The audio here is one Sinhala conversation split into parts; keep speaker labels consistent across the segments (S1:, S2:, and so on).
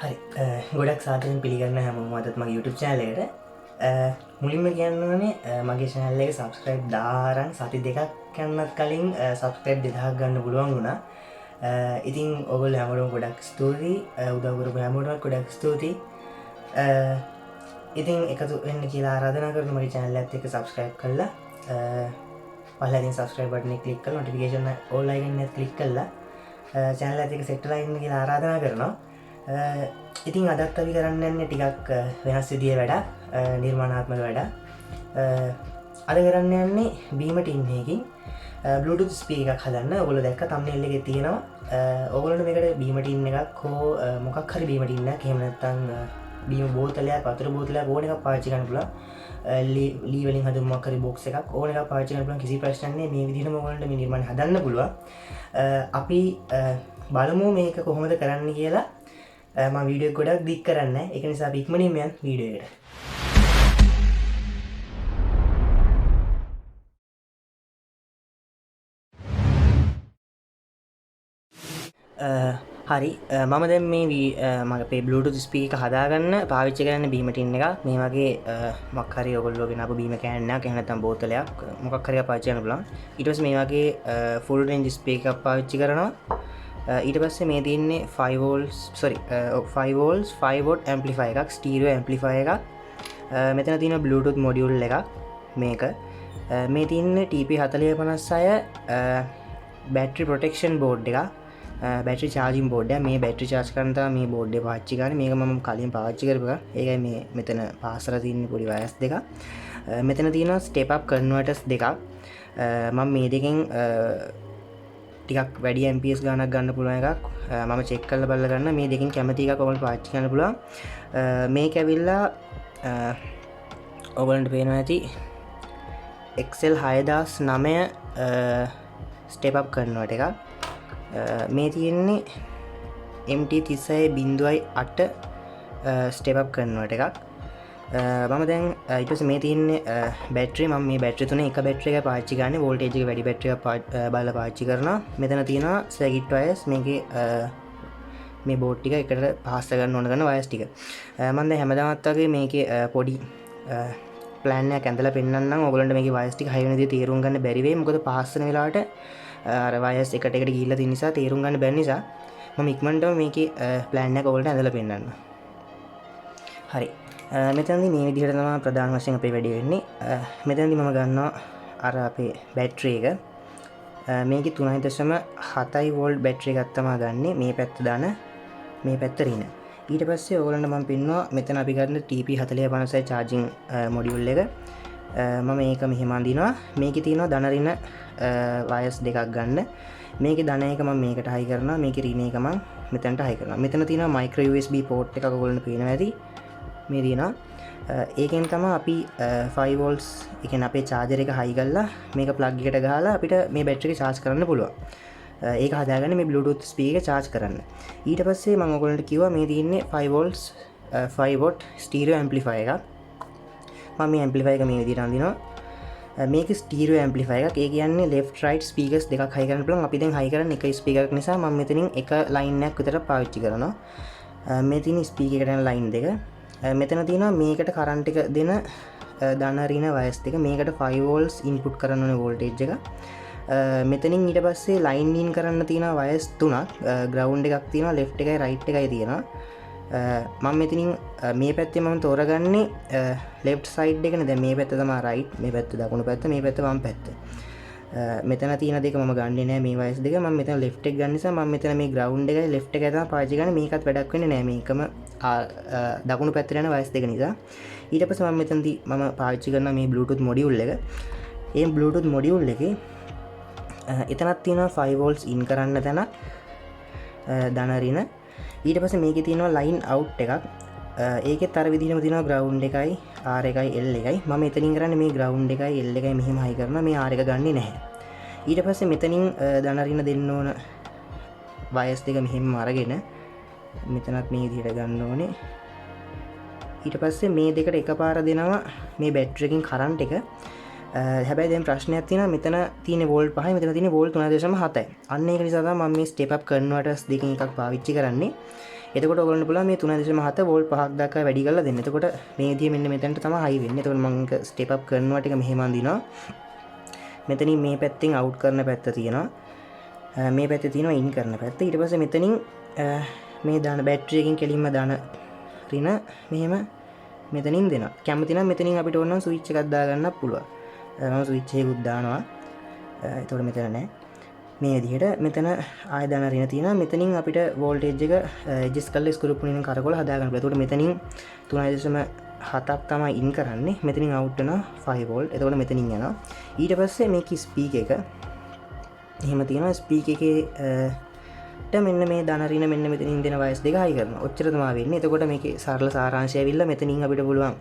S1: හරි ගොඩක් සාදරයෙන් පිළිගන්න හැමෝම අදත් මගේ YouTube channel එකට මුලින්ම කියන්න ඕනේ මගේ channel එක subscribe 1000 සති දෙකක් යන්නත් කලින් subscribe 2000ක් ගන්න පුළුවන් වුණා. ඉතින් ඔයගොල්ලෝ හැමෝටම ගොඩක් ස්තුතියි. උදව් කරපු හැමෝටම ගොඩක් ස්තුතියි. ඉතින් එකතු වෙන්න කියලා ආරාධනා කරනවා මගේ channel එකත් එක්ක subscribe කරලා පහලින් subscribe button එක click කරලා notification all icon එක click කරලා channel එකත් එක්ක set වෙලා ඉන්න කියලා ආරාධනා කරනවා. ඉතින් අදත් අපි කරන්න යන්නේ ටිකක් වෙනස් විදිහේ වැඩක්, නිර්මාණාත්මක වැඩක්. අද කරන්න යන්නේ බීම ටින් එකකින් Bluetooth speaker එකක් හදන්න. ඔයගොල්ලෝ දැක්ක thumbnail එකේ තියෙනවා. ඔයගොල්ලෝට මේකට බීම ටින් එකක් හෝ මොකක් හරි බීම ටින් එකක් එහෙම නැත්නම් බීම බෝතලයක්, වතුර බෝතලයක් ඕන එකක් පාවිච්චි කරන්න පුළුවන්. ලී වලින් හදපු මොකක් හරි box එකක් ඕන එකක් පාවිච්චි කරන්න පුළුවන්. කිසි ප්‍රශ්නයක් නැහැ. මේ විදිහටම ඔයගොල්ලන්ට මේ නිර්මාණය හදන්න පුළුවන්. අපි බලමු මේක කොහොමද කරන්න කියලා. මම වීඩියෝ එක ගොඩක් දික් කරන්නේ නැහැ. ඒක නිසා අපි ඉක්මනින්ම යන්න වීඩියෝ එකට. හරි මම දැන් මේ මගේ Bluetooth speaker එක හදාගන්න පාවිච්චි කරන්න බීම ටින් එකක්. මේ වගේ මොකක් හරි ඔයගොල්ලෝ ගෙනාපු බීම කෑන්නක් එහෙම නැත්නම් බෝතලයක් මොකක් හරි පාවිච්චි කරන්න පුළුවන්. ඊට පස්සේ මේ වගේ full range speaker එකක් පාවිච්චි කරනවා. ඊට පස්සේ මේ තියෙන්නේ 5 volts 5 watt amplifier එකක්, stereo amplifier එකක්. මෙතන තියෙන Bluetooth module එකක් මේක. මේ තියෙන්නේ TP4056 battery protection board එකක්. battery charging board එක. මේ battery charge කරන්න තමයි මේ board එක පාවිච්චි කරන්නේ. මේක මම කලින් පාවිච්චි කරපු එක. ඒකයි මේ මෙතන පාස්සලා තියෙන පොඩි wires දෙකක්. මෙතන තියෙනවා step up converters දෙකක්. මම මේ දෙකෙන් ටිකක් වැඩි MPS ගානක් ගන්න පුළුවන් එකක් මම චෙක් කරලා බලලා ගන්න. මේ දෙකෙන් කැමති එකක් ඔයගොල්ලෝ පාවිච්චි කරන්න පුළුවන්. මේක ඇවිල්ලා ඔයගොල්ලන්ට පේනවා ඇති XL6009 step up converter එකක්. මේ තියෙන්නේ MT36.8 step up converter එකක්. මම දැන් ඊට පස්සේ මේ තියෙන්නේ බැටරි. මම මේ බැටරි තුනේ එක බැටරි එකක් පාවිච්චි කරන්නේ. වෝල්ටේජ් එක වැඩි බැටරි එකක් බලලා පාවිච්චි කරනවා. මෙතන තියෙනවා සර්කිට් වයර්ස්. මේකේ මේ බෝඩ් ටික එකට පාස් කරන්න ඕන කරන වයර්ස් ටික. මම දැන් හැමදාමත් වගේ මේකේ පොඩි ප්ලෑන් එකක් ඇඳලා පෙන්නන්නම්. ඔයගොල්ලන්ට මේකේ වයර්ස් ටික හයි වෙන විදිහට තේරුම් ගන්න බැරි වෙයි. මොකද පාස් වෙන වෙලාවට අර වයර්ස් එකට ගිහිල්ලා තියෙන නිසා තේරුම් ගන්න බැරි නිසා මම ඉක්මනටම මේකේ ප්ලෑන් එක ඔයගොල්ලන්ට ඇඳලා පෙන්නන්නම්. හරි. මෙතනදී මේ විදිහට තමයි ප්‍රධාන වශයෙන් අපේ වැඩේ වෙන්නේ. මෙතනදී මම ගන්නවා අර අපේ බැටරි එක. මේකේ 3.7 වෝල්ට් බැටරි එකක් තමයි ගන්නෙ. මේ පැත්ත දාන මේ පැත්ත රින. ඊට පස්සේ ඕගොල්ලන්ට මම පෙන්නවා මෙතන අපි ගන්න TP4056 charging module එක. මම මේක මෙහෙම අඳිනවා. මේකේ තියෙනවා ධන රින wires දෙකක් ගන්න. මේකේ ධන එක මම මේකට හයි කරනවා. මේකේ රින එක මම මෙතනට හයි කරනවා. මෙතන තියෙනවා micro USB port එකක් ඔයගොල්ලන්ට පේනවා ඇති. මේ තියෙනවා. ඒකෙන් තමයි අපි 5 volts ඒ කියන්නේ අපේ charger එක හයි කරලා මේක plug එකට ගහලා අපිට මේ බැටරි එක charge කරන්න පුළුවන්. ඒක හදාගන්න මේ Bluetooth speaker එක charge කරන්න. ඊට පස්සේ මම ඔයගොල්ලන්ට කිව්වා මේ තියෙන්නේ 5 volts 5 watt stereo amplifier එකක්. මම මේ amplifier එක මේ විදිහට අඳිනවා. මේක stereo amplifier එකක්. ඒ කියන්නේ left right speakers දෙකක් හයි කරන්න පුළුවන්. අපි දැන් හයි කරන්නේ එක speaker එකක් නිසා මම මෙතනින් එක line එකක් විතර පාවිච්චි කරනවා. මේ තියෙන speaker එකට යන line දෙක. මෙතන තියෙනවා මේකට කරන්ට් එක දෙන ධන ඍණ වයර්ස් දෙක. මේකට 5 volts input කරන්න ඕනේ voltage එක. මෙතනින් ඊට පස්සේ line in කරන්න තියෙන වයර්ස් තුනක්. ground එකක් තියෙනවා, left එකයි right එකයි තියෙනවා. මම මෙතනින් මේ පැත්තේ මම තෝරගන්නේ left side එකනේ. දැන් මේ පැත්ත තමයි right, මේ පැත්ත දකුණු පැත්ත, මේ පැත්ත වම් පැත්ත. මෙතන තියෙන දෙක මම ගන්නෙ නෑ මේ වයර්ස් දෙක. මම මෙතන left එක ගන්න නිසා මම මෙතන මේ ground එකයි left එකයි තමයි පාවිච්චි කරන්නේ. මේකත් වැඩක් වෙන්නේ නෑ. මේකම දකුණු පැත්තට යන වයර්ස් දෙක නිසා. ඊට පස්සේ මම මෙතනදී මම පාවිච්චි කරන මේ Bluetooth module එක. මේ Bluetooth module එකේ එතනක් තියෙනවා 5 volts in කරන්න තැන ධන ඍණ. ඊට පස්සේ මේකේ තියෙනවා line out එකක්. ඒකෙත් අර විදිහටම තියෙනවා ground එකයි R එකයි L එකයි. මම එතනින් කරන්නේ මේ ground එකයි L එකයි මෙහෙම හයි කරනවා. මේ R එක ගන්නෙ නැහැ. ඊට පස්සේ මෙතනින් ධන ඍණ දෙන්න ඕන වයර්ස් දෙක මෙහෙම අරගෙන මෙතනත් මේ විදිහට ගන්න ඕනේ. ඊට පස්සේ මේ දෙකට එකපාර දෙනවා මේ බැටරි එකකින් කරන්ට් එක. හැබැයි දැන් ප්‍රශ්නයක් තියෙනවා. මෙතන තියෙන වෝල්ට් 5යි, මෙතන තියෙන වෝල්ට් 3.7යි. අන්න ඒක නිසා තමයි මම මේ ස්ටෙප් අප් කන්වර්ටර්ස් දෙකෙන් එකක් පාවිච්චි කරන්නේ. එතකොට ඔයගොල්ලන්ට පුළුවන් මේ 3.7 වෝල්ට් 5ක් දක්වා වැඩි කරලා දෙන්න. එතකොට මේ විදිය මෙන්න මෙතනට තමයි හයි වෙන්නේ. එතකොට මම ඒක ස්ටෙප් අප් කරනවා ටික මෙහෙම අඳිනවා. මෙතනින් මේ පැත්තෙන් අවුට් කරන පැත්ත තියෙනවා. මේ පැත්තේ තියෙනවා ඉන් කරන පැත්ත. ඊට පස්සේ මෙතනින් මේ දාන බැටරි එකකින් කෙලින්ම දාන රින මෙහෙම මෙතනින් දෙනවා. කැමති නම් මෙතනින් අපිට ඕන නම් ස්විච් එකක් දාගන්නත් පුළුවන්. මම ස්විච් එකකුත් දානවා. එතකොට මෙතන නැහැ. මේ විදිහට මෙතන ආය දාන රින තියෙනවා. මෙතනින් අපිට වෝල්ටේජ් එක ඇඩ්ජස්ට් කරලා ස්ක්‍රූ පුණින් කරකවලා හදා ගන්න පුළුවන්. එතකොට මෙතනින් 3.7ක් තමයි ඉන් කරන්නේ. මෙතනින් අවුට් වෙනවා 5 වෝල්ට්. එතකොට මෙතනින් යනවා. ඊට පස්සේ මේකේ ස්පීකර් එක එහෙම තියෙනවා. ස්පීකර් එකේ මෙන්න මේ ධනරින මෙන්න මෙතනින් දෙන වයස් දෙක හයි කරනවා. ඔච්චර තමයි වෙන්නේ. එතකොට මේකේ සරල සාරාංශය ඇවිල්ලා මෙතනින් අපිට පුළුවන්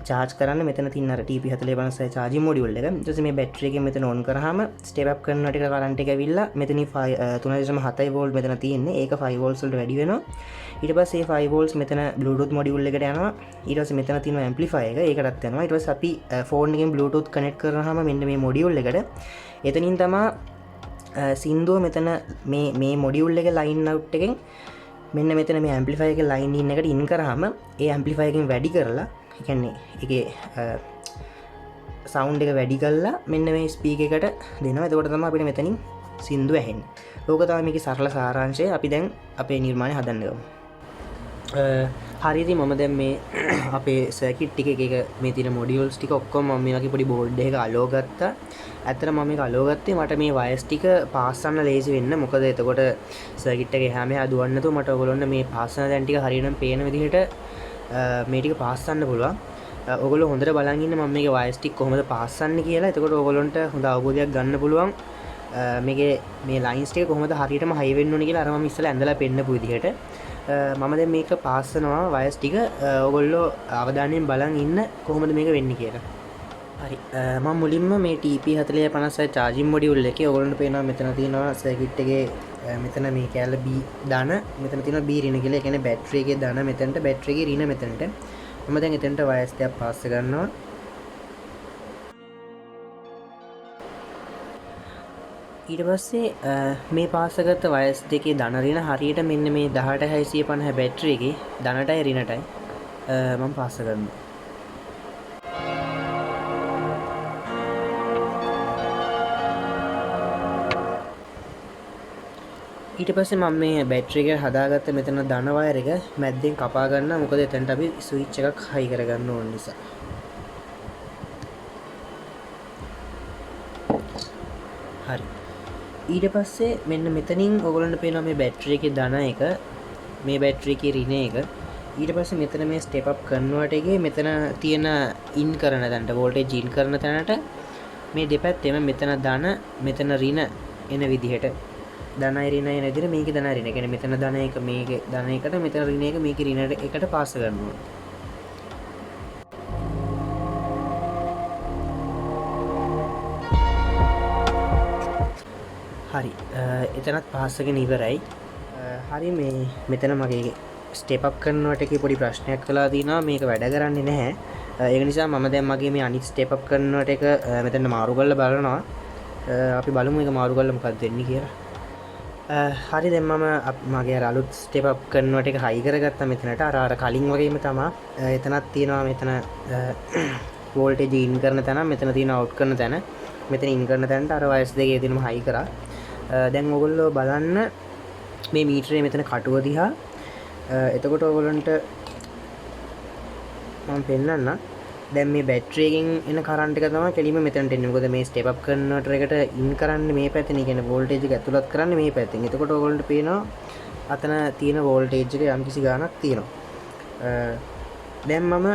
S1: charge කරන්න. මෙතන තියෙන අර TP4056 charging module එක. ඊට පස්සේ මේ බැටරි එකෙන් මෙතන on කරාම step up කරනකොට එක current එක ඇවිල්ලා මෙතනින් 3.7 volt මෙතන තියෙන්නේ. ඒක 5 volts වලට වැඩි වෙනවා. ඊට පස්සේ 5 volts මෙතන bluetooth module එකට යනවා. ඊට පස්සේ මෙතන තියෙන amplifier එක ඒකටත් යනවා. ඊට පස්සේ අපි phone එකෙන් bluetooth connect කරනවාම මෙන්න මේ module එකට එතනින් තමයි සින්දුව මෙතන මේ මොඩියුල් එක ලයින් අවුට් එකෙන් මෙන්න මෙතන මේ ඇම්ප්ලිෆයර් එකේ ලයින් ඉන් එකට ඉන් කරාම ඒ ඇම්ප්ලිෆයර් එකෙන් වැඩි කරලා ඒ කියන්නේ ඒකේ සවුන්ඩ් එක වැඩි කරලා මෙන්න මේ ස්පීකර් එකට දෙනවා. එතකොට තමයි අපිට මෙතනින් සින්දුව ඇහෙන්නේ. ඕක තමයි මේකේ සරල සාරාංශය. අපි දැන් අපේ නිර්මාණය හදන්න ගමු. හරියදී මම දැන් මේ අපේ සර්කිට් ටික එක මේ තියෙන මොඩියුල්ස් ටික ඔක්කොම මම මේ වගේ පොඩි බෝඩ් එකක අලෝ ගත්තා. ඇත්තට මම මේක අලෝ ගත්තේ මට මේ වයස් ටික පාස් කරන්න ලේසි වෙන්න. මොකද එතකොට සර්කිට් එක එහා මෙහා දුවන්න නැතුව මට ඔයගොල්ලොන්ට මේ පාස් කරන දැන් ටික හරියටම පේන විදිහට මේ ටික පාස් කරන්න පුළුවන්. ඔයගොල්ලෝ හොඳට බලන් ඉන්න මම මේකේ වයස් ටික කොහොමද පාස් කරන්නේ කියලා. එතකොට ඔයගොල්ලන්ට හොඳ අවබෝධයක් ගන්න පුළුවන්. මේකේ මේ ලයින්ස් ටික කොහොමද හරියටම හයි වෙන්න ඕනේ කියලා අර මම ඉස්සෙල්ලා ඇඳලා පෙන්නපු විදිහට. මම දැන් මේක පාස් කරනවා වයස් ටික. ඔයගොල්ලෝ අවධානයෙන් බලන් ඉන්න කොහොමද මේක වෙන්නේ කියලා. හරි මම මුලින්ම මේ TP4056 charging module එකේ ඔයගොල්ලන්ට පේනවා මෙතන තියෙනවා සර්කිට් එකේ මෙතන මේ කැලේ B දාන මෙතන තියෙනවා B රින කියලා. ඒ කියන්නේ බැටරි එකේ දාන මෙතනට බැටරි එකේ රින මෙතනට. මම දැන් එතනට වයස් ටික පාස් කරනවා. ඊට පස්සේ මේ පාස් කරගත්ත වයස් දෙකේ ධන රින හරියට මෙන්න මේ 18650 බැටරි එකේ ධනටයි රිනටයි මම පාස් කරනවා. ඊට පස්සේ මම මේ බැටරි එක හදාගත්ත මෙතන ධන වයර් එක මැද්දෙන් කපා ගන්නවා. මොකද එතනට අපි ස්විච් එකක් හයි කරගන්න ඕන නිසා. හරි. ඊට පස්සේ මෙන්න මෙතනින් ඔයගොල්ලන්ට පේනවා මේ බැටරි එකේ ධන එක මේ බැටරි එකේ ඍණ එක. ඊට පස්සේ මෙතන මේ ස්ටෙප් අප් කන්වර්ටර් එකේ මෙතන තියෙන ඉන් කරන තැනට වෝල්ටේජ් ඉන් කරන තැනට මේ දෙපැත්තෙම මෙතන ධන මෙතන ඍණ එන විදිහට ධනයි ඍණ එන විදිහට මේකේ ධන ඍණ. ඒ කියන්නේ මෙතන ධන එක මේකේ ධන එකට මෙතන ඍණ එක මේකේ ඍණ එකට පාස් කරනවා. හරි එතනත් පාස් එකෙන් ඉවරයි. හරි මේ මෙතන මගේ ස්ටෙප් අප් කරනවට එකේ පොඩි ප්‍රශ්නයක් වෙලා තිනවා. මේක වැඩ කරන්නේ නැහැ. ඒක නිසා මම දැන් මගේ මේ අනිත් ස්ටෙප් අප් කරනවට එක මෙතන මාරු කරලා බලනවා. අපි බලමු මේක මාරු කරලා මොකක්ද වෙන්නේ කියලා. හරි දැන් මම මගේ අර අලුත් ස්ටෙප් අප් කරනවට එක හයි කරගත්තා මෙතනට. අර කලින් වගේම තමයි. එතනත් තියෙනවා මෙතන වෝල්ටේජ් ඉන් කරන තැන මෙතන තියෙන අවුට් කරන තැන. මෙතන ඉන් කරන තැනට අර වයස් දෙකේ දෙනම හයි කරා. දැන් ඔයගොල්ලෝ බලන්න මේ මීටරේ මෙතන කටුව දිහා. එතකොට ඔයගොල්ලන්ට මම පෙන්නන්න. දැන් මේ බැටරි එකෙන් එන කරන්ට් එක තමයි කෙලින්ම මෙතනට එන්නේ. මොකද මේ ස්ටෙප් අප් කන්වර්ටර් එකට ඉන් කරන්නේ මේ පැත්තෙන්. ඒ කියන්නේ වෝල්ටේජ් එක ඇතුළත් කරන්නේ මේ පැත්තෙන්. එතකොට ඔයගොල්ලන්ට පේනවා අතන තියෙන වෝල්ටේජ් එක යම්කිසි ගාණක් තියෙනවා. දැන් මම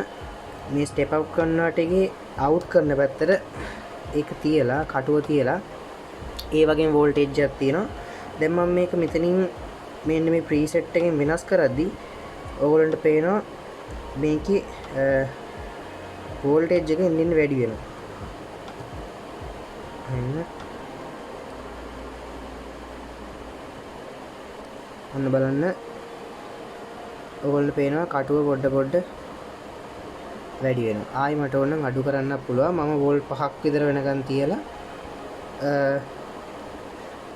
S1: මේ ස්ටෙප් අප් කන්වර්ටර් එකේ අවුට් කරන පැත්තට ඒක තියලා කටුව තියලා ඒ වගේම වෝල්ටේජ් එකක් තියෙනවා. දැන් මම මේක මෙතනින් මෙන්න මේ ප්‍රීසෙට් එකෙන් වෙනස් කරද්දි ඔයගොල්ලන්ට පේනවා මේකේ වෝල්ටේජ් එක ඉන්න වැඩි වෙනවා. අන්න බලන්න ඔයගොල්ලෝ පේනවා කටුව පොඩ වැඩි වෙනවා. ආයි මට ඕන නම් අඩු කරන්න පුළුවන්. මම වෝල්ට් 5ක් විතර වෙනකන් තියලා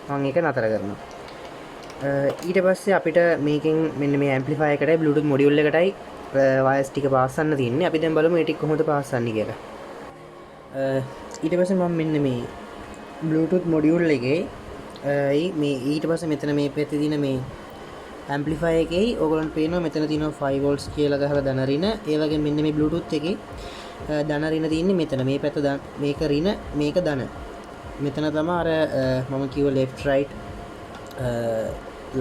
S1: මම ඒක නතර කරනවා. ඊට පස්සේ අපිට මේකෙන් මෙන්න මේ ඇම්ප්ලිෆයර් එකටයි Bluetooth මොඩියුල් එකටයි වයර්ස් ටික පාස්සන්න තියෙන්නේ. අපි දැන් බලමු මේ ටික කොහොමද පාස්සන්නේ කියලා. ඊට පස්සේ මම මෙන්න මේ Bluetooth මොඩියුල් එකේ මේ ඊට පස්සේ මෙතන මේ පැත්තේ තියෙන මේ ඇම්ප්ලිෆයර් එකේ ඕගොල්ලන්ට පේනවා මෙතන තියෙනවා 5 volts කියලා ගහලා දන රින. ඒ වගේ මෙන්න මේ Bluetooth එකේ දන රින තියෙන්නේ මෙතන. මේ පැත්ත මේක රින මේක දන. මෙතන තමයි අර මම කිව්ව left right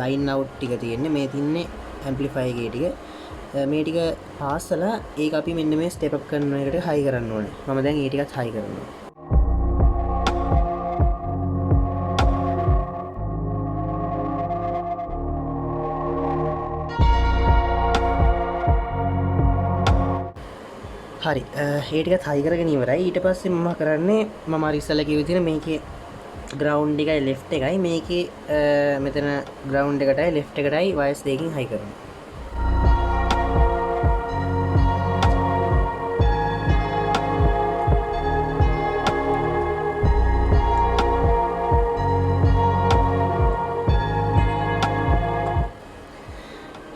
S1: line out ටික තියෙන්නේ. මේ තින්නේ ඇම්ප්ලිෆයර් එකේ ටික. මේ ටික පාස්සලා ඒක අපි මෙන්න මේ ස්ටෙප් අප් කරන එකට හයි කරන්න ඕනේ. මම දැන් ඒ ටිකත් හයි කරනවා. හරි ඒ ටිකත් හයි කරගෙන ඉවරයි. ඊට පස්සේ මම කරන්නේ මම අර ඉස්සෙල්ලා කිව්ව විදිහට මේකේ ග්‍රවුන්ඩ් එකයි ලෙෆ්ට් එකයි මේකේ මෙතන ග්‍රවුන්ඩ් එකටයි ලෙෆ්ට් එකටයි වයර්ස් දෙකකින් හයි කරනවා.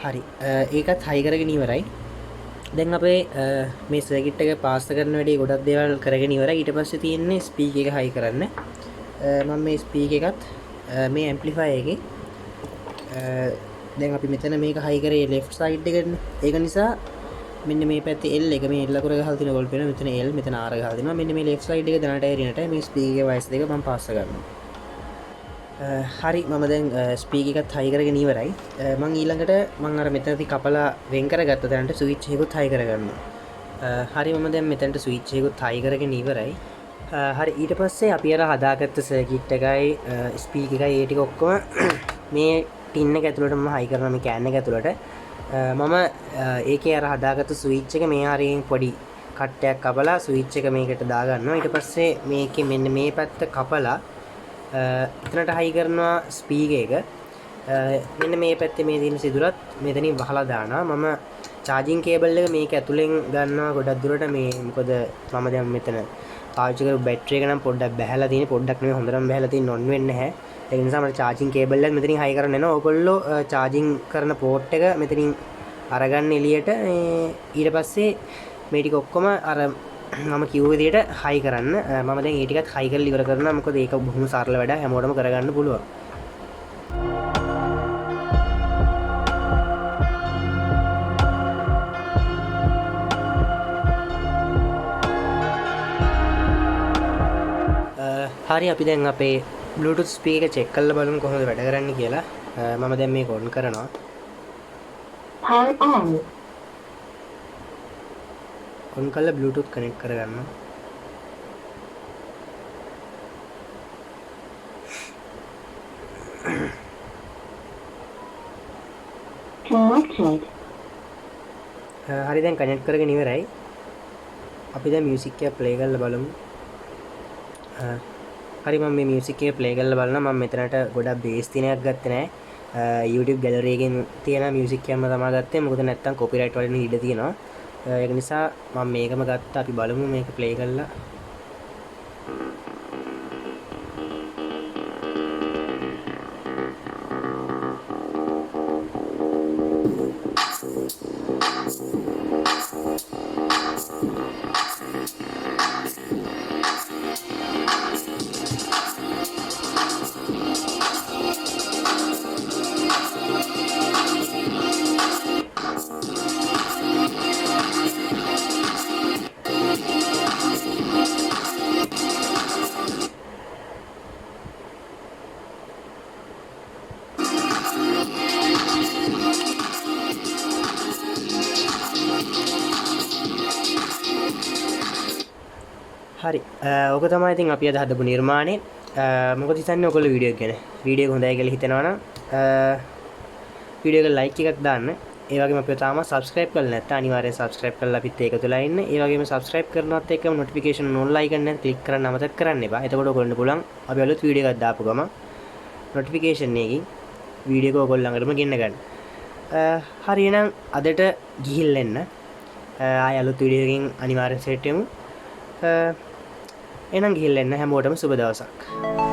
S1: හරි ඒකත් හයි කරගෙන ඉවරයි. දැන් අපේ මේ සර්කිට් එක පාස් කරන වැඩේ ගොඩක් දේවල් කරගෙන ඉවරයි. ඊට පස්සේ තියෙන්නේ ස්පීකර් එක හයි කරන්න. මම මේ ස්පීකර් එකත් මේ ඇම්ප්ලිෆයර් එකේ දැන් අපි මෙතන මේක හයි කරේ left side එකට. ඒක නිසා මෙන්න මේ පැත්තේ L එක මේ L අකුර ගහලා තියෙන ගොල් පේනවා. මෙතන L මෙතන R ගහලා තියෙනවා. මෙන්න මේ left side එක දැනට ඇරිනට මේ ස්පීකර් එකේ වයස් දෙක මම පාස් කරනවා. හරි මම දැන් ස්පීකර් එකත් හයි කරගෙන ඉවරයි. මම ඊළඟට මම අර මෙතනදී කපලා වෙන් කරගත්ත තැනට ස්විච් එකකුත් හයි කරගන්නවා. හරි මම දැන් මෙතනට ස්විච් එකකුත් හයි කරගෙන ඉවරයි. හරි ඊට පස්සේ අපි අර හදාගත්ත සර්කිට් එකයි ස්පීකර් එකයි ඒ ටික ඔක්කොම මේ ටින් එක ඇතුළටම හයි කරනවා. මේ කෑන් එක ඇතුළට මම ඒකේ අර හදාගත්ත ස්විච් එක මේ හරියෙන් පොඩි කට්ටයක් කපලා ස්විච් එක මේකට දාගන්නවා. ඊට පස්සේ මේකේ මෙන්න මේ පැත්ත කපලා එතනට හයි කරනවා ස්පීකර් එක. මෙන්න මේ පැත්තේ මේ තියෙන සිදුරත් මෙතනින් වහලා දානවා. මම charging cable එක මේක ඇතුලෙන් ගන්නවා ගොඩක් දුරට. මේ මොකද මම දැන් මෙතන පාවිච්චි කරපු බැටරි එක නම් පොඩ්ඩක් බැහැලා තියෙන්නේ. පොඩ්ඩක් නෙවෙයි හොඳටම බැහැලා තියෙන්නේ. ඔන් වෙන්නේ නැහැ. ඒක නිසා මට charging cable එක මෙතනින් හයි කරන්න වෙනවා. ඕගොල්ලෝ charging කරන port එක මෙතනින් අරගන්න එළියට. ඊට පස්සේ මේ ටික ඔක්කොම අර මම කිව්ව විදිහට හයි කරන්න. මම දැන් ඒ ටිකත් හයි කරලා ඉවර කරනවා. මොකද ඒක බොහොම සරල වැඩක්. හැමෝටම කරගන්න පුළුවන්. හරි අපි දැන් අපේ Bluetooth speaker check කරලා බලමු කොහොමද වැඩ කරන්නේ කියලා. මම දැන් මේක on කරනවා.
S2: Power on.
S1: on කරලා Bluetooth connect කරගන්නවා.
S2: Connected.
S1: හරි දැන් connect කරගෙන ඉවරයි. අපි දැන් music එක play කරලා බලමු. හරි මම මේ music එක play කරලා බලනවා. මම මෙතනට ගොඩක් bass තිනයක් ගත්තේ නැහැ. YouTube gallery එකෙන් තියෙන music එකම තමයි ගත්තේ. මොකද නැත්තම් copyright වලින් ඉඩ තියෙනවා. ඒක නිසා මම මේකම ගත්තා. අපි බලමු මේක play කරලා. හරි ඕක තමයි ඉතින් අපි අද හදපු නිර්මාණය. මොකද හිතන්නේ ඔයගොල්ලෝ වීඩියෝ එක ගැන? වීඩියෝ එක හොඳයි කියලා හිතනවා නම් වීඩියෝ එක ලයික් එකක් දාන්න. ඒ වගේම අපිව තාම subscribe කරලා නැත්නම් අනිවාර්යෙන් subscribe කරලා අපිත් ඒක තුලා ඉන්න. ඒ වගේම subscribe කරනවත් එක්කම notification on icon එක click කරන්න අමතක කරන්න එපා. එතකොට ඔයගොල්ලන්ට පුළුවන් අපි අලුත් වීඩියෝ එකක් දාපු ගමන් notification එකකින් වීඩියෝ එක ඔයගොල්ලෝ ළඟටම ගෙන්න ගන්න. හරි එහෙනම් අදට ගිහිල්ලා එන්න. ආය අලුත් වීඩියෝ එකකින් අනිවාර්යෙන් සෙට් වෙමු. එහෙනම් ගිහිල්ලා එන්න. හැමෝටම සුබ දවසක්.